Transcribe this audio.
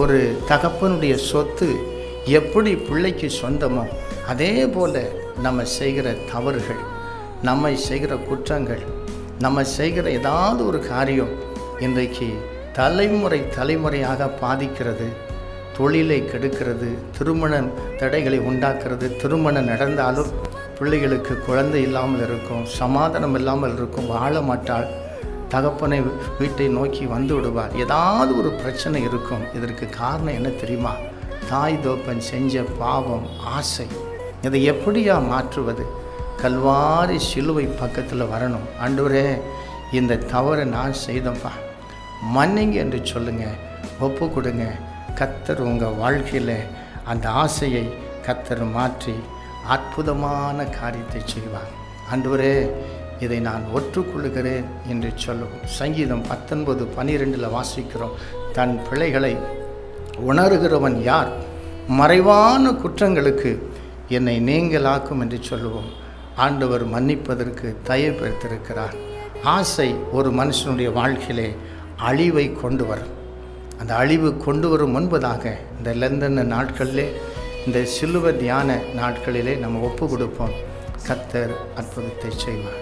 ஒரு தகப்பனுடைய சொத்து எப்படி பிள்ளைக்கு சொந்தமோ அதே போல் நம்ம செய்கிற தவறுகள், நம்ம செய்கிற குற்றங்கள், நம்ம செய்கிற ஏதாவது ஒரு காரியம் இன்றைக்கு தலைமுறையாக பாதிக்கிறது. தொழிலை கெடுக்கிறது, திருமண தடைகளை உண்டாக்குறது. திருமணம் நடந்தாலும் பிள்ளைகளுக்கு குழந்தை இல்லாமல் இருக்கும், சமாதானம் இல்லாமல் இருக்கும், வாழ மாட்டாள், தகப்பனை வீட்டை நோக்கி வந்து விடுவார். ஏதாவது ஒரு பிரச்சனை இருக்கும். இதற்கு காரணம் என்ன தெரியுமா? தாய் தோப்பன் செஞ்ச பாவம், ஆசை. இதை எப்படியா மாற்றுவது? கல்வாரி சிலுவை பக்கத்தில் வரணும். ஆண்டவரே, இந்த தவறை நான் செய்தப்பா, மன்னிங்க என்று சொல்லுங்கள், ஒப்பு கொடுங்க. கர்த்தர் உங்கள் வாழ்க்கையில் அந்த ஆசையை கர்த்தர் மாற்றி அற்புதமான காரியத்தை செய்வார். ஆண்டவரே, இதை நான் ஒற்றுக்கொள்கிறேன் என்று சொல்லுவோம். சங்கீதம் 19:12 வாசிக்கிறோம், தன் பிழைகளை உணர்கிறவன் யார்? மறைவான குற்றங்களுக்கு என்னை நீங்களாக்கும் என்று சொல்லுவோம். ஆண்டவர் மன்னிப்பதற்கு தயப்படுத்திருக்கிறார். ஆசை ஒரு மனுஷனுடைய வாழ்க்கையிலே அழிவை கொண்டு வரும். அந்த அழிவு கொண்டு வரும் முன்பதாக இந்த லந்தன் நாட்களிலே, இந்த சிலுவை தியான நாட்களிலே நம்ம ஒப்பு கொடுப்போம். கர்த்தர் அற்புதத்தை செய்வார்.